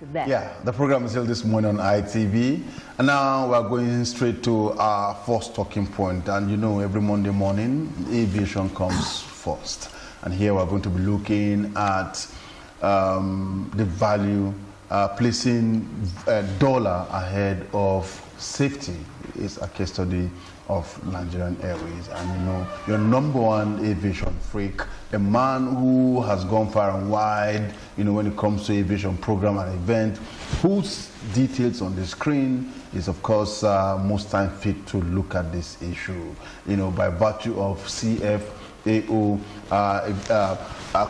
Yeah, the program is held this morning on ITV, and now we're going straight to our first talking point. And you know, every Monday morning, aviation comes first. And here we're going to be looking at the value, placing dollar ahead of safety is a case study of Nigerian Airways. And you know, your number one aviation freak, a man who has gone far and wide, you know, when it comes to aviation program and event, whose details on the screen is of course most time fit to look at this issue, you know, by virtue of CFAO, a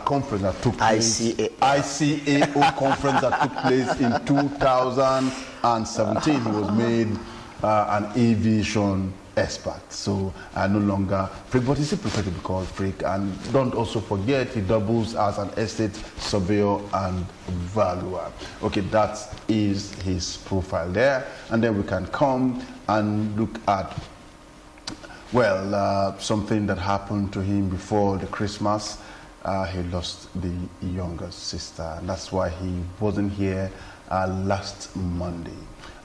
conference that took place, ICAO conference that took place in 2017. He was made an aviation expert, so no longer freak, but he still prefer to be called freak. And don't also forget, he doubles as an estate surveyor and valuer. Okay, that is his profile there, and then we can come and look at, well, something that happened to him before the Christmas. He lost the younger sister, and that's why he wasn't here last Monday.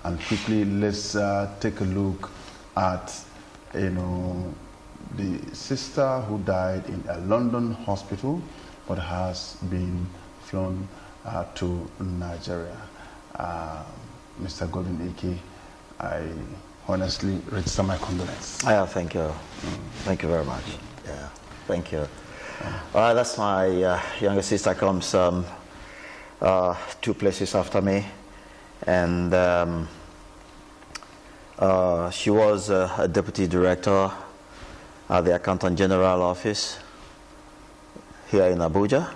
And quickly, let's take a look at, you know, the sister who died in a London hospital but has been flown to Nigeria. Mr. Golden Ike, I honestly register my condolences. Thank you. Thank you very much. Yeah, thank you. That's my younger sister, comes 2 places after me, and she was a deputy director at the Accountant General Office here in Abuja,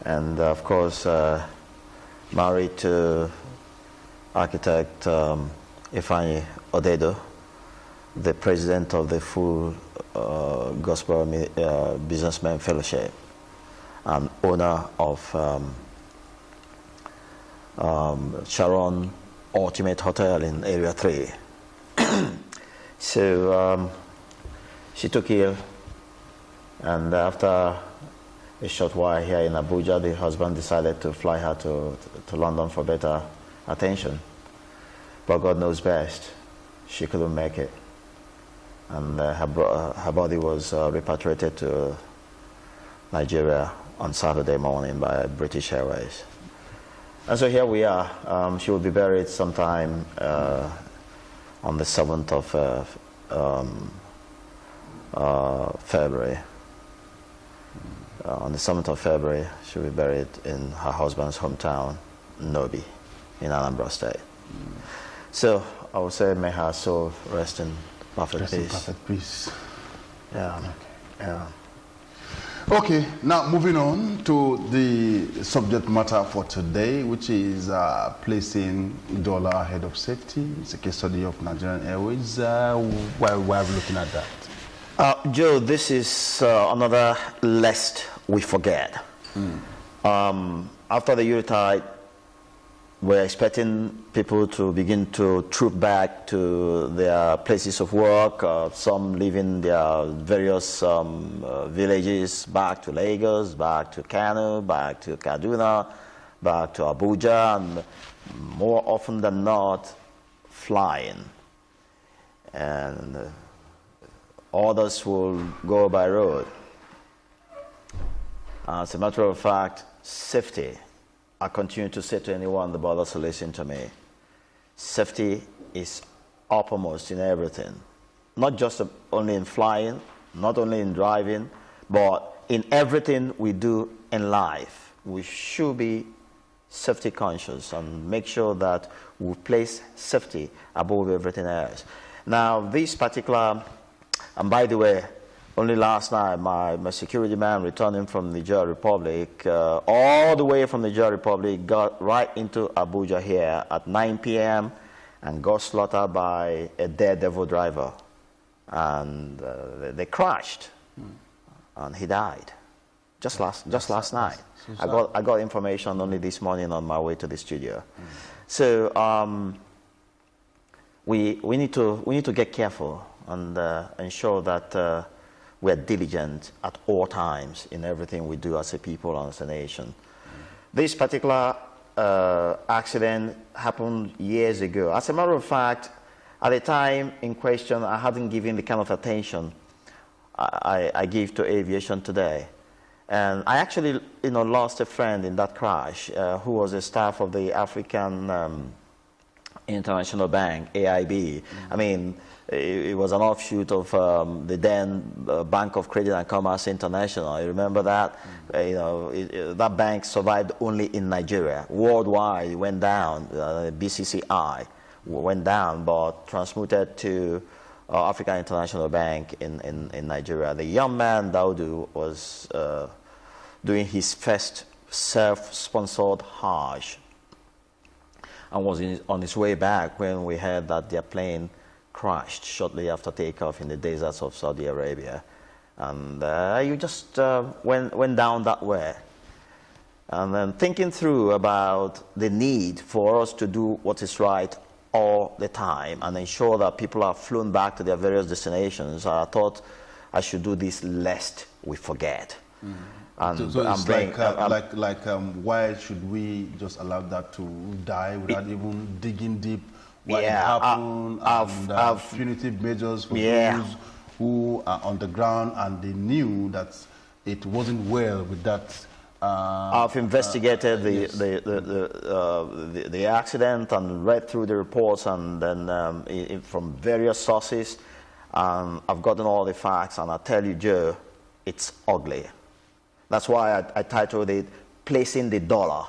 and of course married to architect Ifeanyi Odedo, the president of the Full Gospel Businessman Fellowship and owner of Sharon Ultimate Hotel in Area 3. So she took ill, and after a short while here in Abuja, the husband decided to fly her to London for better attention. But God knows best, she couldn't make it. And her body was repatriated to Nigeria on Saturday morning by British Airways. And so here we are. She will be buried sometime on the 7th of February. On the 7th of February, she will be buried in her husband's hometown, Nobi, in Anambra State. So I would say, may her soul rest in perfect peace. Perfect peace. Yeah. Okay. Yeah. Okay, now moving on to the subject matter for today, which is placing dollar ahead of safety. It's a case study of Nigerian Airways. Why are we looking at that? Joe, this is another lest we forget. After the Yuletide, we're expecting people to begin to troop back to their places of work, some leaving their various villages, back to Lagos, back to Kano, back to Kaduna, back to Abuja, and more often than not, flying. And others will go by road. As a matter of fact, safety, I continue to say to anyone that bothers to listen to me, safety is uppermost in everything. Not just only in flying, not only in driving, but in everything we do in life. We should be safety conscious and make sure that we place safety above everything else. Now, this particular, and by the way, only last night, my security man returning from the Nigeria Republic, all the way from the Nigeria Republic, got right into Abuja here at 9 p.m. and got slaughtered by a daredevil driver. And they crashed, and he died just last night. I got information only this morning on my way to the studio. So we need to get careful and ensure that we're diligent at all times in everything we do as a people and as a nation. This particular accident happened years ago. As a matter of fact, at the time in question, I hadn't given the kind of attention I give to aviation today. And I actually, lost a friend in that crash who was a staff of the African International Bank, AIB. I mean, it was an offshoot of the then Bank of Credit and Commerce International. You remember that? That bank survived only in Nigeria. Worldwide, it went down. BCCI went down, but transmuted to African International Bank in Nigeria. The young man, Daudu, was doing his first self-sponsored Hajj and was on his way back when we heard that their plane crashed shortly after takeoff in the deserts of Saudi Arabia. And you just went down that way. And then thinking through about the need for us to do what is right all the time and ensure that people are flown back to their various destinations, I thought I should do this lest we forget. And so it's why should we just allow that to die without even digging deep what happened, and punitive measures for those who are on the ground and they knew that it wasn't well with that? I've investigated the accident and read through the reports and then from various sources. I've gotten all the facts, and I tell you, Joe, it's ugly. That's why I titled it Placing the Dollar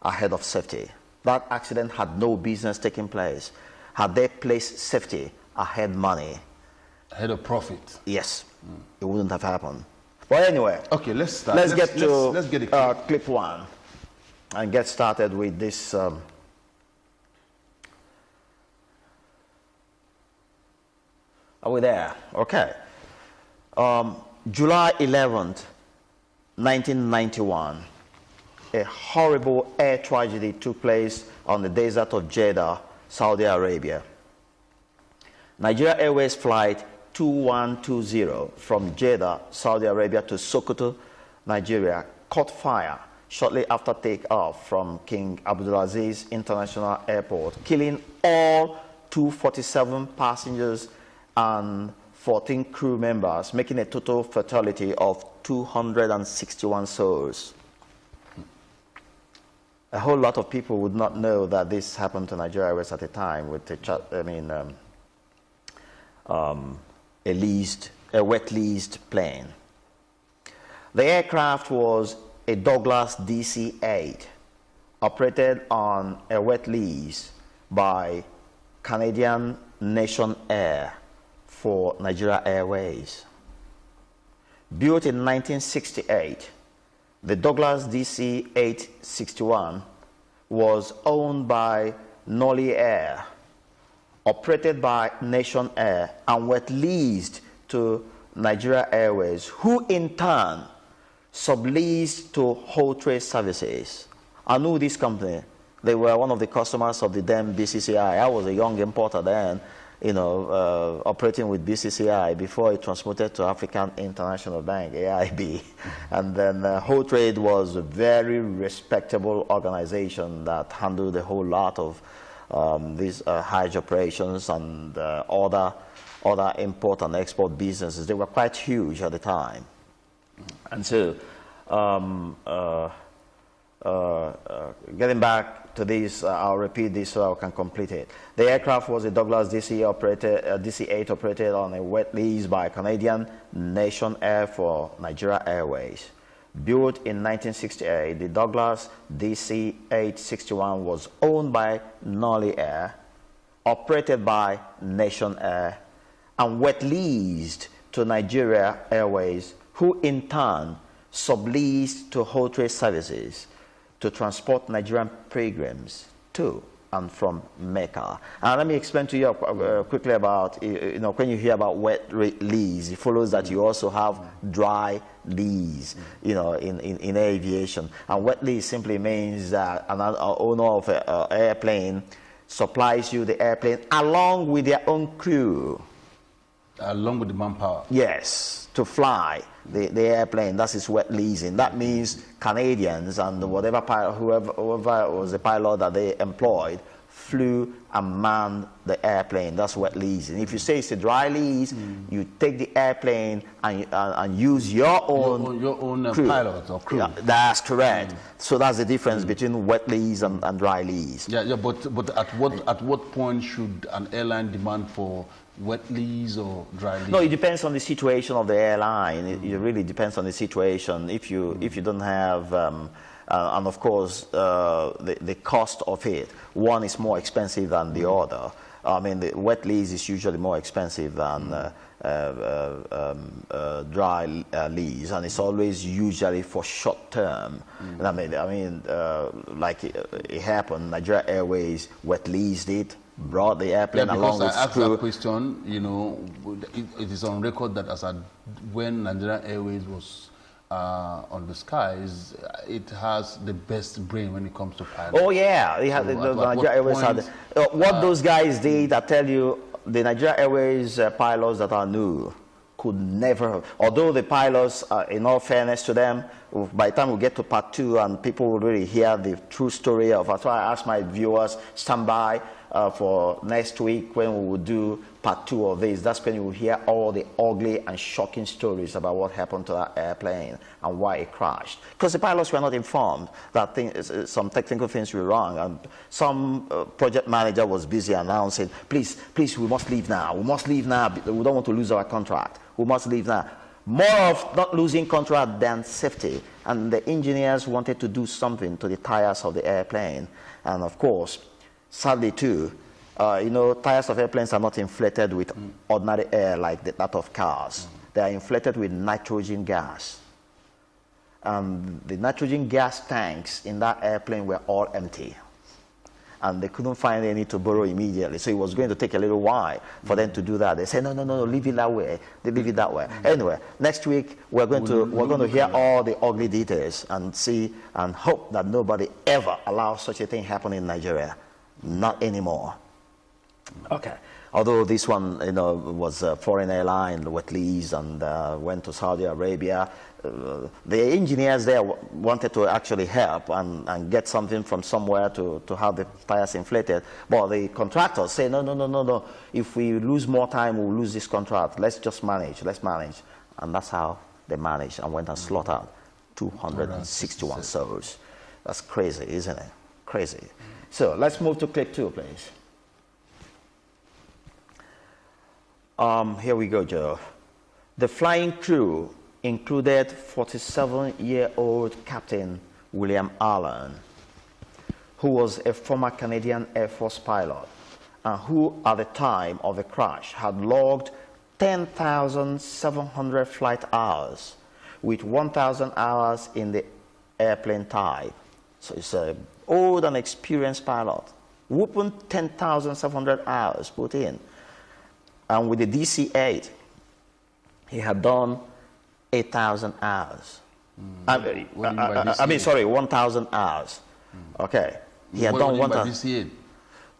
Ahead of Safety. That accident had no business taking place. Had they placed safety ahead money, ahead of profit, yes, it wouldn't have happened. But anyway, okay, let's start. Let's get to clip one and get started with this. Are we there? Okay. July 11th, 1991, a horrible air tragedy took place on the desert of Jeddah, Saudi Arabia. Nigeria Airways flight 2120 from Jeddah, Saudi Arabia to Sokoto, Nigeria, caught fire shortly after takeoff from King Abdulaziz International Airport, killing all 247 passengers and 14 crew members, making a total fatality of 261 souls. A whole lot of people would not know that this happened to Nigeria Airways at the time with a wet leased plane. The aircraft was a Douglas DC-8 operated on a wet lease by Canadian Nation Air for Nigeria Airways. Built in 1968, the Douglas DC-861 was owned by Nolly Air, operated by Nation Air, and wet leased to Nigeria Airways, who in turn subleased to Holtrade Services. I knew this company. They were one of the customers of the then BCCI. I was a young importer then, operating with BCCI before it transmitted to African International Bank, AIB. And then Holtrade was a very respectable organization that handled a whole lot of these Hajj operations and other import and export businesses. They were quite huge at the time. And so, getting back to this, I'll repeat this so I can complete it. The aircraft was a Douglas DC-8 operated on a wet lease by Canadian Nation Air for Nigeria Airways. Built in 1968, the Douglas DC-861 was owned by Nolly Air, operated by Nation Air, and wet leased to Nigeria Airways, who in turn subleased to Holtrade Services to transport Nigerian pilgrims to and from Mecca. And let me explain to you quickly about, when you hear about wet lease, it follows that you also have dry lease, in aviation. And wet lease simply means that an owner of an airplane supplies you the airplane along with their own crew. Along with the manpower? Yes, to fly the airplane. That is wet leasing. That means Canadians and whatever pilot, whoever was the pilot that they employed, flew and manned the airplane. That's wet leasing. If you say it's a dry lease, you take the airplane and use your own crew. Pilot or crew. Yeah, that's correct. So that's the difference between wet lease and dry lease. Yeah, but at what point should an airline demand for wet lease or dry lease? No, it depends on the situation of the airline. It really depends on the situation. If you don't have and of course, the cost of it. One is more expensive than the other. I mean, the wet lease is usually more expensive than dry lease, and it's always usually for short term. I mean, like it happened, Nigeria Airways wet leased it, brought the airplane along with I asked crew. that question, you know, it is on record that when Nigeria Airways was on the skies, it has the best brain when it comes to pilots. Oh yeah, they had the Nigeria Airways had what those guys did. I tell you, the Nigeria Airways pilots that are new could never. Although the pilots, in all fairness to them, by the time we get to part 2 and people will really hear the true story of. That's why I asked my viewers, stand by for next week when we will do part 2 of this. That's when you will hear all the ugly and shocking stories about what happened to that airplane and why it crashed. Because the pilots were not informed that some technical things were wrong, and some project manager was busy announcing, please, we must leave now. We must leave now. We don't want to lose our contract. We must leave now. More of not losing contract than safety. And the engineers wanted to do something to the tires of the airplane. And of course, sadly too, you know, tires of airplanes are not inflated with ordinary air like that of cars. They are inflated with nitrogen gas. And the nitrogen gas tanks in that airplane were all empty. And they couldn't find any to borrow immediately. So it was going to take a little while for them to do that. They said, no, leave it that way. They leave it that way. Anyway, next week we're going to hear all the ugly details and see and hope that nobody ever allows such a thing happen in Nigeria. Not anymore. Okay. Although this one, you know, was a foreign airline, wet lease, and went to Saudi Arabia. The engineers there wanted to actually help and get something from somewhere to have the tires inflated. But the contractors say, no. If we lose more time, we'll lose this contract. Let's just manage. Let's manage. And that's how they managed and went and slaughtered 261 souls. That's crazy, isn't it? Crazy. So let's move to clip 2, please. Here we go, Joe. The flying crew included 47-year-old Captain William Allen, who was a former Canadian Air Force pilot and who, at the time of the crash, had logged 10,700 flight hours with 1,000 hours in the airplane type. So it's an old and experienced pilot. Whooping 10,700 hours put in. And with the DC-8, he had done 8,000 hours. I mean, sorry, 1,000 hours. Okay. He had done 1,000.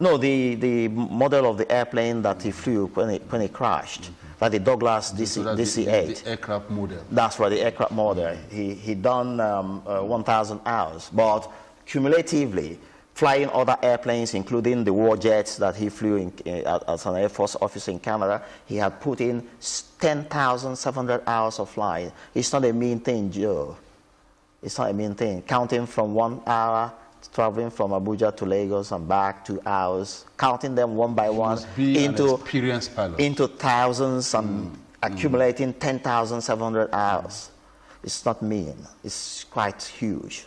No, the model of the airplane that he flew when he crashed. Like the Douglas DC-8. The aircraft model. That's right, the aircraft model. He done 1,000 hours. But cumulatively, flying other airplanes, including the war jets that he flew as an Air Force officer in Canada, he had put in 10,700 hours of flying. It's not a mean thing, Joe. It's not a mean thing. Counting from 1 hour, traveling from Abuja to Lagos and back 2 hours, counting them one by one into thousands and accumulating 10,700 hours. It's not mean. It's quite huge.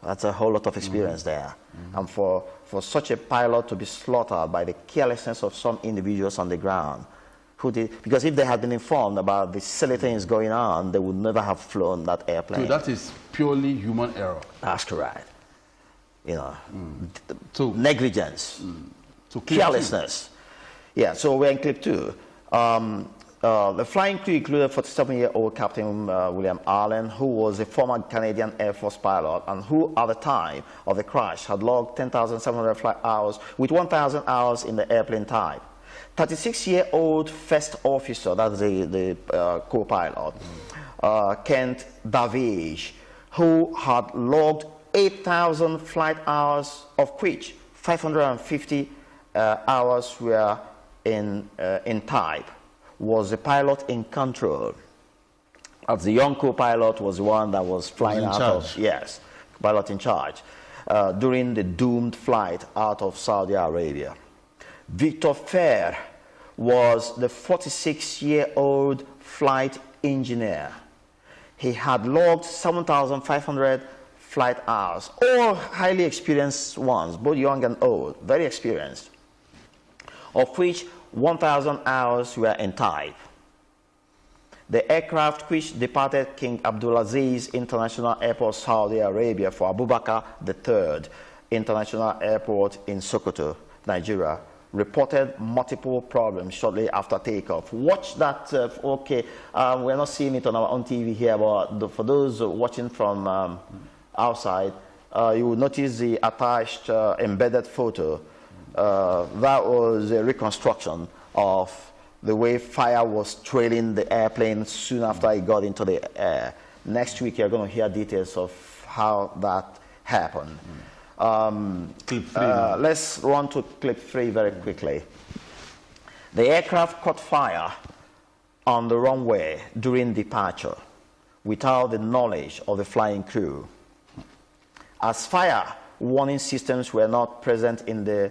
That's a whole lot of experience there. And for such a pilot to be slaughtered by the carelessness of some individuals on the ground, because if they had been informed about the silly things going on, they would never have flown that airplane. So that is purely human error. That's correct. You know, negligence, carelessness. Yeah, so we're in clip 2. The flying crew included 47-year-old Captain William Allen, who was a former Canadian Air Force pilot and who, at the time of the crash, had logged 10,700 flight hours with 1,000 hours in the airplane type. 36-year-old first officer, that's the co-pilot, Kent Davish, who had logged 8,000 flight hours, of which 550 hours were in type, was the pilot in control. As the young co-pilot was the one that was flying out of, yes, pilot in charge, during the doomed flight out of Saudi Arabia. Victor Fair was the 46-year-old flight engineer. He had logged 7,500 flight hours, all highly experienced ones, both young and old, very experienced, of which 1,000 hours were in type. The aircraft which departed King Abdulaziz International Airport, Saudi Arabia, for Abubakar III International Airport in Sokoto, Nigeria, reported multiple problems shortly after takeoff. Watch that. Okay, we're not seeing it on our own TV here, but for those watching from outside, you will notice the attached embedded photo. That was a reconstruction of the way fire was trailing the airplane soon after it got into the air. Next week, you're going to hear details of how that happened. Clip 3. Let's run to clip 3 very quickly. The aircraft caught fire on the runway during departure without the knowledge of the flying crew. As fire warning systems were not present in the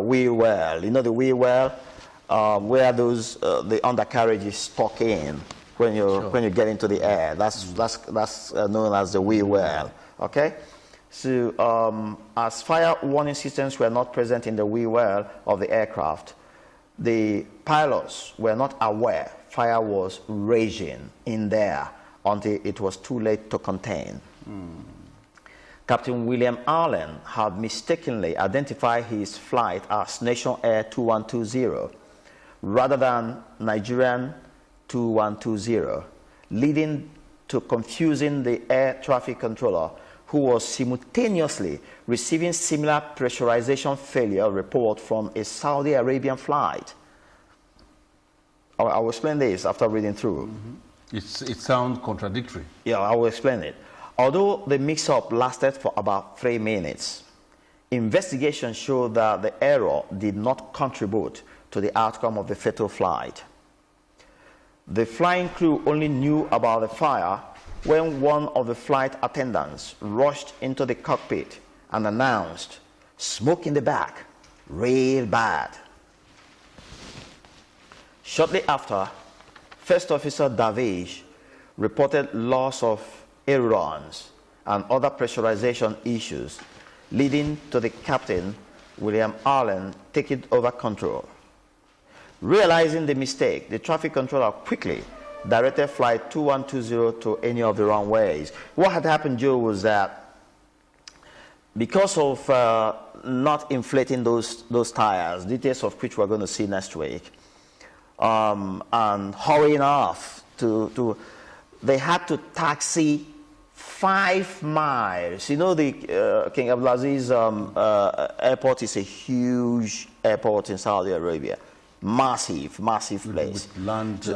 wheel well. You know the wheel well? Where those the undercarriage is stuck in when you get into the air. That's known as the wheel well. Okay, so as fire warning systems were not present in the wheel well of the aircraft, the pilots were not aware fire was raging in there until it was too late to contain. Captain William Allen had mistakenly identified his flight as Nation Air 2120 rather than Nigerian 2120, leading to confusing the air traffic controller, who was simultaneously receiving similar pressurization failure report from a Saudi Arabian flight. I will explain this after reading through. It sounds contradictory. Yeah, I will explain it. Although the mix-up lasted for about 3 minutes, investigation showed that the error did not contribute to the outcome of the fatal flight. The flying crew only knew about the fire when one of the flight attendants rushed into the cockpit and announced, "Smoke in the back, real bad." Shortly after, First Officer Davish reported loss of ailerons and other pressurization issues, leading to the captain, William Allen, taking over control. Realizing the mistake, the traffic controller quickly directed flight 2120 to any of the runways. What had happened, Joe, was that because of not inflating those tires, details of which we're going to see next week, and hurrying off they had to taxi 5 miles. You know, the King Abdulaziz airport is a huge airport in Saudi Arabia. Massive place. With land,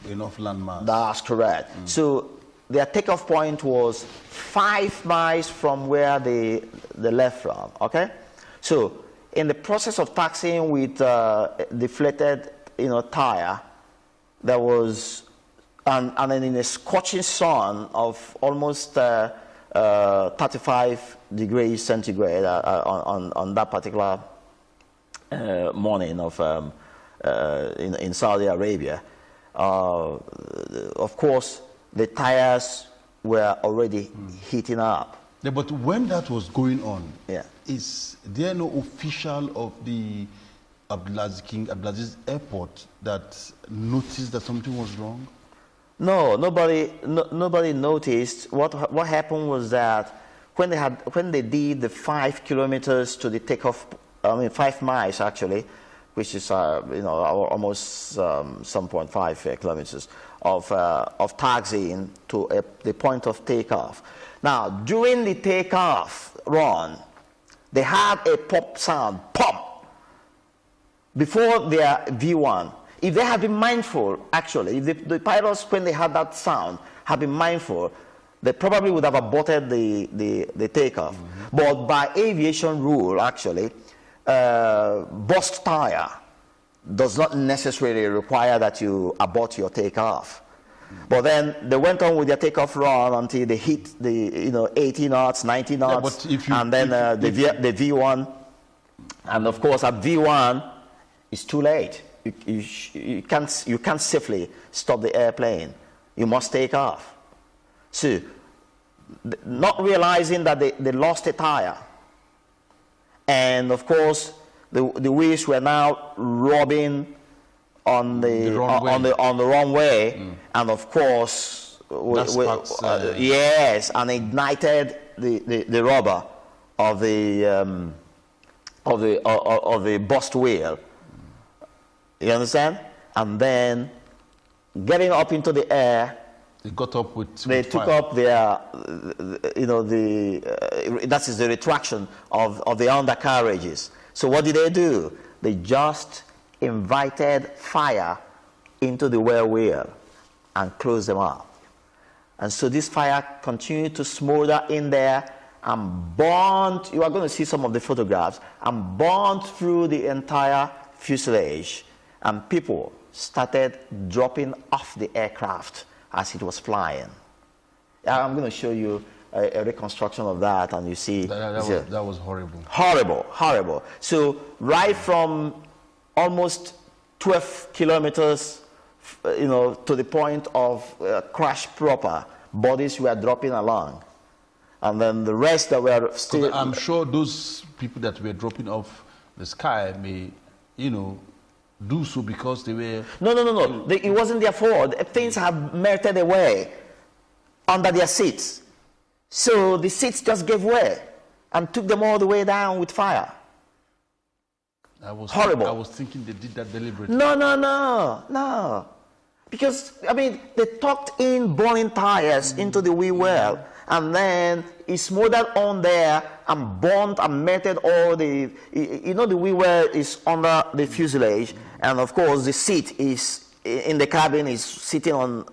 enough land mass. That's correct. So their takeoff point was 5 miles from where they left from. Okay, so in the process of taxiing with deflated, tire, there was, and then in a scorching sun of almost 35 degrees centigrade on that particular morning of in Saudi Arabia. Of course, the tires were already heating up. Yeah, but when that was going on, yeah, is there no official of the King Abdulaziz Airport that noticed that something was wrong? No, nobody noticed. What happened was that when they did the 5 kilometers to the takeoff, 5 miles actually, which is almost some 0.5 kilometers of taxiing to the point of takeoff. Now, during the takeoff run, they had a pop sound, pop, before their V1, if they had been mindful, actually, if the pilots, when they had that sound, had been mindful, they probably would have aborted the takeoff. Mm-hmm. But by aviation rule, actually, burst tire does not necessarily require that you abort your takeoff. But then they went on with their takeoff run until they hit the 80 knots, 90 knots, and then the V1. And of course, at V1, it's too late. You can't safely stop the airplane. You must take off. So, not realizing that they lost a tire, and of course, the wheels were now rubbing on the runway, and of course, yes, and ignited the rubber of the burst wheel. You understand? And then getting up into the air, they got up with. They took fire. up their, that is the retraction of the undercarriages. So what did they do? They just invited fire into the well wheel and closed them up. And so this fire continued to smolder in there and burned. You are going to see some of the photographs, and burned through the entire fuselage. And people started dropping off the aircraft as it was flying. I'm going to show you a reconstruction of that, and you see that was horrible. Horrible. So right from almost 12 kilometers, to the point of crash proper, bodies were dropping along, and then the rest that were still. I'm sure those people that were dropping off the sky may, do so because they were. No. It wasn't their fault. Things have melted away under their seats. So the seats just gave way and took them all the way down with fire. Horrible. I was thinking they did that deliberately. No. Because, they tucked in burning tires into the wheel well, and then it smoldered on there and burnt and melted all the, the wheel well is under the fuselage, and of course the seat is in the cabin is sitting on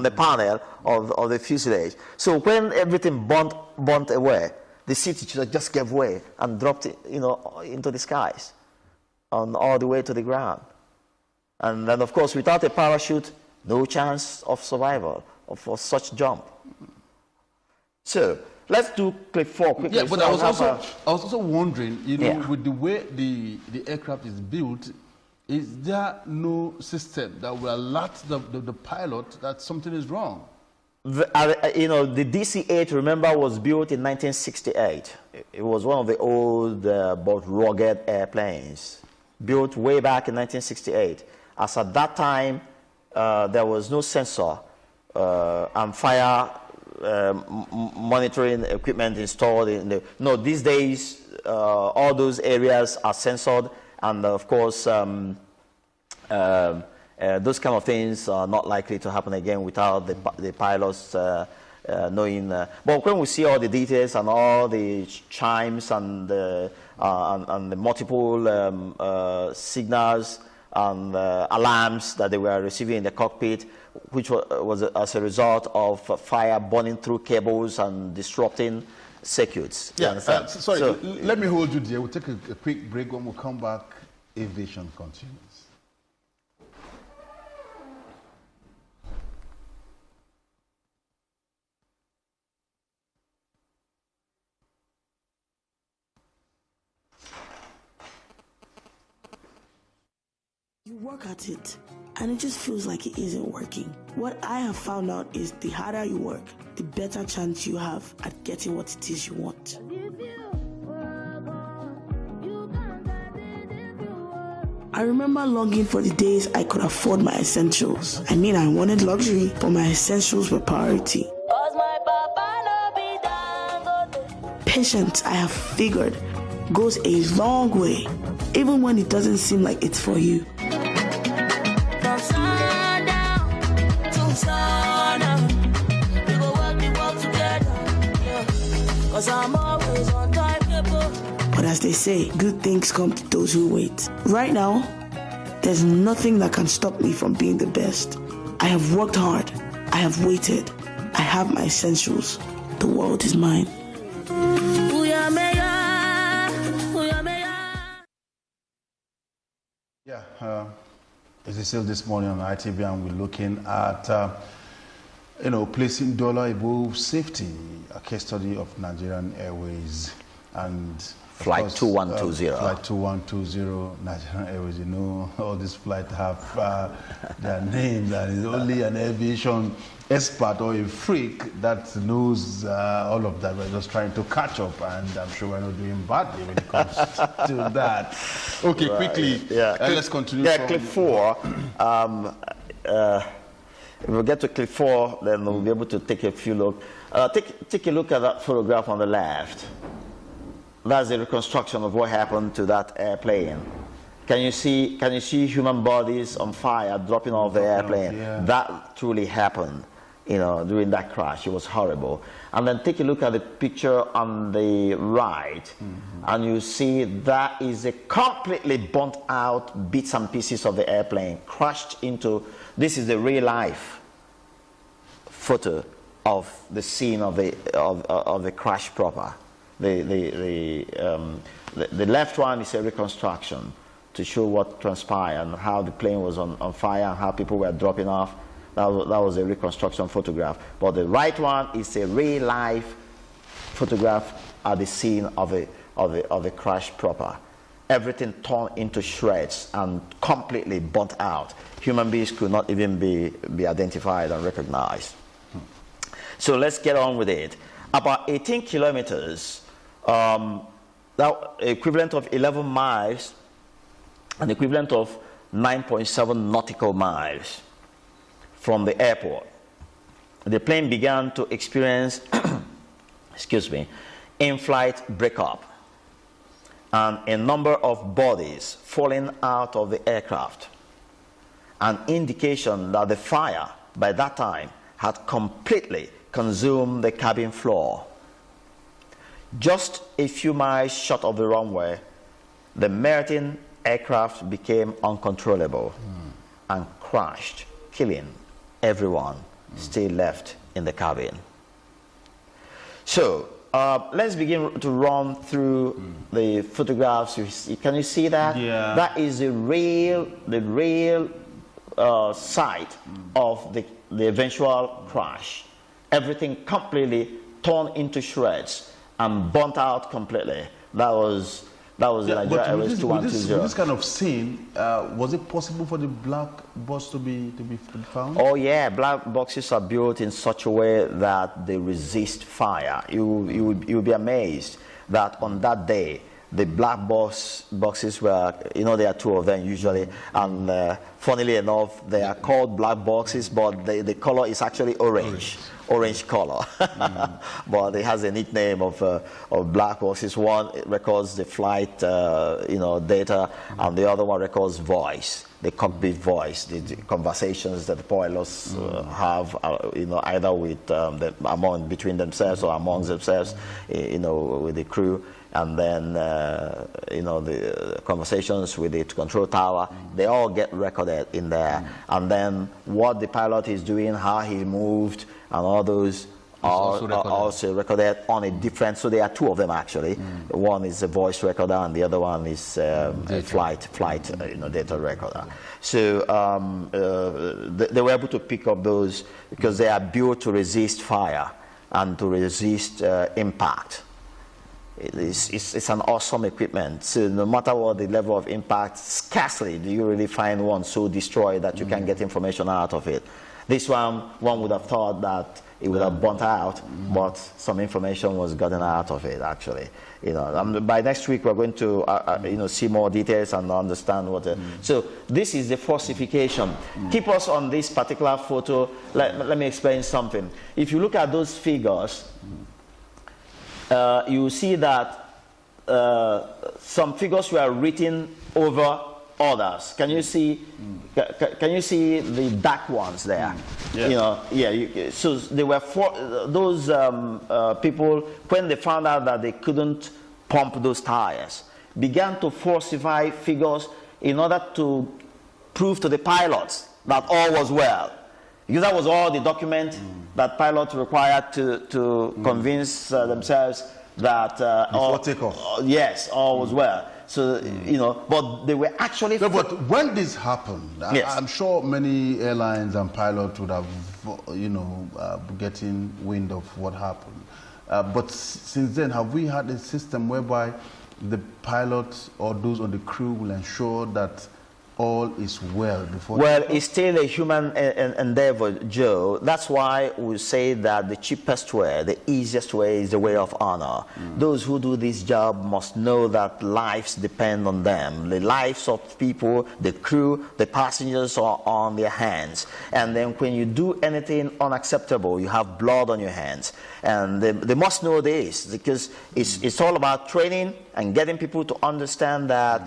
the panel of the fuselage. So when everything burnt away, the seat just gave way and dropped into the skies, all the way to the ground. And then, of course, without a parachute, no chance of survival for such jump. So let's do clip 4 quickly. Yeah, but I was also wondering, with the way the aircraft is built, is there no system that will alert the pilot that something is wrong? The DC-8, remember, was built in 1968. It was one of the old but rugged airplanes, built way back in 1968. As at that time, there was no sensor and fire monitoring equipment installed in the. No, these days, all those areas are censored, and of course, those kind of things are not likely to happen again without the pilots knowing. But when we see all the details and all the chimes and the multiple signals and alarms that they were receiving in the cockpit, which was as a result of fire burning through cables and disrupting circuits. Yeah, sorry, so, let me hold you there. We'll take a quick break. When we come back, Aviation continues. You work at it, and it just feels like it isn't working. What I have found out is the harder you work, the better chance you have at getting what it is you want. I remember longing for the days I could afford my essentials. I wanted luxury, but my essentials were priority. Patience, I have figured, goes a long way, even when it doesn't seem like it's for you. But as they say, good things come to those who wait. Right now, there's nothing that can stop me from being the best. I have worked hard. I have waited. I have my essentials. The world is mine. Yeah, as I said this morning on ITV, and we're looking at, placing dollar above safety, a case study of Nigerian Airways and Flight 2120. Flight 2120, Nigerian Airways. You know, all these flights have their names, and it's only an aviation expert or a freak that knows all of that. We're just trying to catch up, and I'm sure we're not doing badly when it comes to that. Okay, right. Quickly, let's continue. Yeah, clip 4. If we get to clip 4, then we'll be able to take a few look. Take a look at that photograph on the left. That's a reconstruction of what happened to that airplane. Can you see human bodies on fire dropping off the airplane? Yeah. That truly happened, during that crash. It was horrible. And then take a look at the picture on the right, and you see that is a completely burnt out bits and pieces of the airplane crashed into. This is the real life photo of the scene of the crash proper. The left one is a reconstruction to show what transpired and how the plane was on fire and how people were dropping off. That was a reconstruction photograph. But the right one is a real life photograph at the scene of the crash proper. Everything torn into shreds and completely burnt out. Human beings could not even be identified and recognized. So let's get on with it. About 18 kilometers, that equivalent of 11 miles, an equivalent of 9.7 nautical miles from the airport, the plane began to experience, in-flight breakup, and a number of bodies falling out of the aircraft, an indication that the fire by that time had completely consumed the cabin floor. Just a few miles short of the runway, the melting aircraft became uncontrollable and crashed, killing everyone still left in the cabin. So let's begin to run through the photographs. Can you see that? Yeah. That is the real site of the eventual crash. Everything completely torn into shreds and burnt out completely. That was the Nigeria Airways 2120. With this kind of scene, was it possible for the black box to be found? Oh yeah, black boxes are built in such a way that they resist fire. You'll be amazed that on that day, the black boxes were, there are 2 of them usually, and funnily enough, they are called black boxes, but the color is actually orange color. But it has a nickname of black boxes. One records the flight data, and the other one records voice, the cockpit voice, the conversations that the pilots have, either with between themselves or amongst themselves, with the crew. And then, the conversations with the control tower, they all get recorded in there. And then what the pilot is doing, how he moved, and all those are also recorded on a different, so there are 2 of them actually. One is a voice recorder and the other one is a flight data recorder. So they were able to pick up those because they are built to resist fire and to resist impact. It's an awesome equipment. So no matter what the level of impact, scarcely do you really find one so destroyed that you can get information out of it. This one would have thought that it would have burnt out, but some information was gotten out of it actually. By next week we're going to see more details and understand what. So this is the falsification. Keep us on this particular photo. Let me explain something. If you look at those figures, you see that some figures were written over others. Can you see? Can you see the dark ones there? So there were those people when they found out that they couldn't pump those tires, began to falsify figures in order to prove to the pilots that all was well. Because that was all the document that pilots required to convince themselves that before takeoff. Yes, all was well. So, you know, but they were actually... No, but when this happened, yes. I'm sure many airlines and pilots would have, you know, getting wind of what happened. But since then, have we had a system whereby the pilots or those on the crew will ensure that all is well before? Well, it's still a human endeavor, Joe. That's why we say that the cheapest way, the easiest way is the way of honor. Those who do this job must know that lives depend on them. The lives of people, the crew, the passengers are on their hands. And then when you do anything unacceptable, you have blood on your hands. And they must know this, because it's all about training and getting people to understand that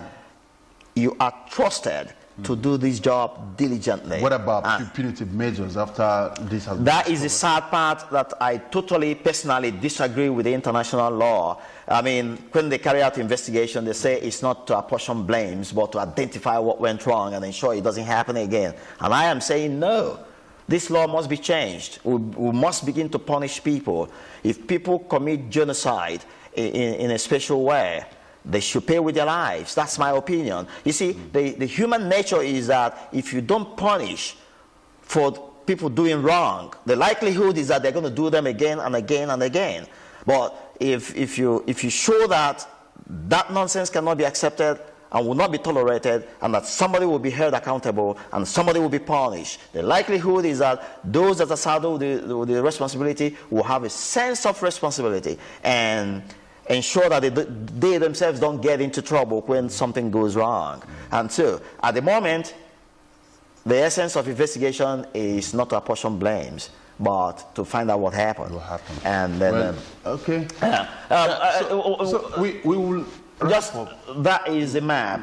you are trusted to do this job diligently. What about punitive measures after this has been That is the sad part, that I totally personally disagree with the international law. I mean, when they carry out investigation, they say it's not to apportion blames, but to identify what went wrong and ensure it doesn't happen again. And I am saying no. This law must be changed. We must begin to punish people. If people commit genocide in a special way, they should pay with their lives. That's my opinion. You see, the human nature is that if you don't punish for people doing wrong, the likelihood is that they're going to do them again and again and again. But if you show that that nonsense cannot be accepted and will not be tolerated, and that somebody will be held accountable and somebody will be punished, the likelihood is that those that are saddled with the responsibility will have a sense of responsibility and ensure that they themselves don't get into trouble when something goes wrong. And so, at the moment, the essence of investigation is not to apportion blames, but to find out what happened. What happened. And then, okay. So we will just that is a map.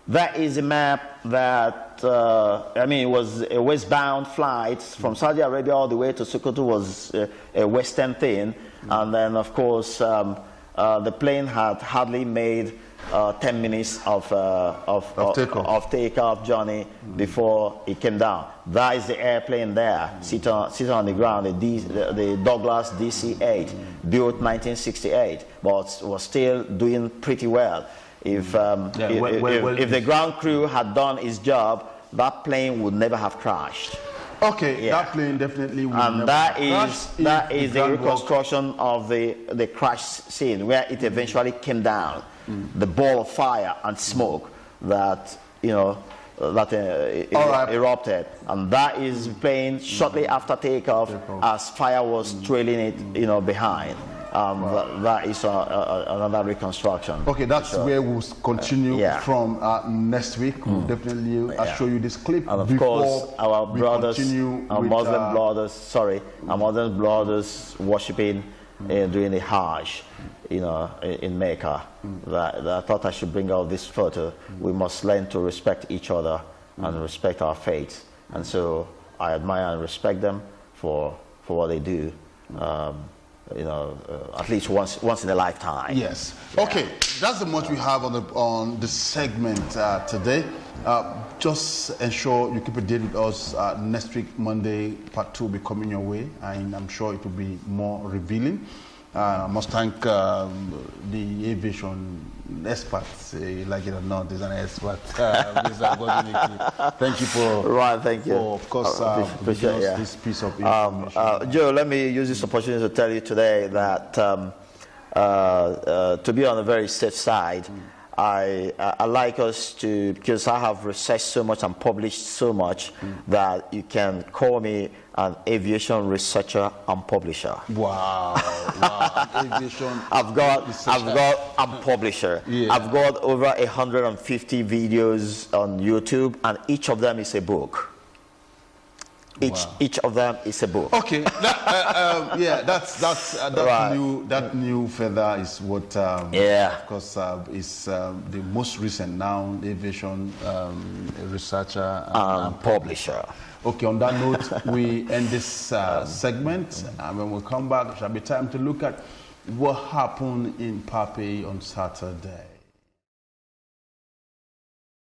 That is a map that I mean, it was a westbound flight from Saudi Arabia all the way to Sokoto. Was a western thing, and then of course. The plane had hardly made 10 minutes of takeoff journey before it came down. That is the airplane there, sitting on the ground, the Douglas DC-8, built 1968, but was still doing pretty well. If the ground crew had done its job, that plane would never have crashed. Okay, that plane definitely will and never that crash. is the reconstruction of the crash scene where it eventually came down. The ball of fire and smoke that erupted, and that is plane shortly after takeoff as fire was trailing it behind. That is another reconstruction. Okay, that's where we'll continue from next week. We'll definitely show you this clip. And of course, our brothers, our Muslim brothers worshipping during the Hajj, in Mecca. That I thought I should bring out this photo. We must learn to respect each other and respect our faith. And so I admire and respect them for what they do. At least once in a lifetime. Yes. Okay, that's the much we have on the segment today. Just ensure you keep a date with us. Next week, Monday, part 2 will be coming your way, and I'm sure it will be more revealing. I must thank the aviation experts, like it or not, is an expert. Thank you for of course, this piece of information. Joe, let me use this opportunity to tell you today that to be on the very safe side, I like us to, because I have researched so much and published so much that you can call me an aviation researcher and publisher. Wow. Aviation. I've got and publisher. Yeah. I've got over 150 videos on YouTube, and each of them is a book. Each of them is a book. Okay, that new feather is what of course is the most recent now aviation researcher and publisher. Okay, on that note, we end this segment, and when we come back, it shall be time to look at what happened in Pape on Saturday?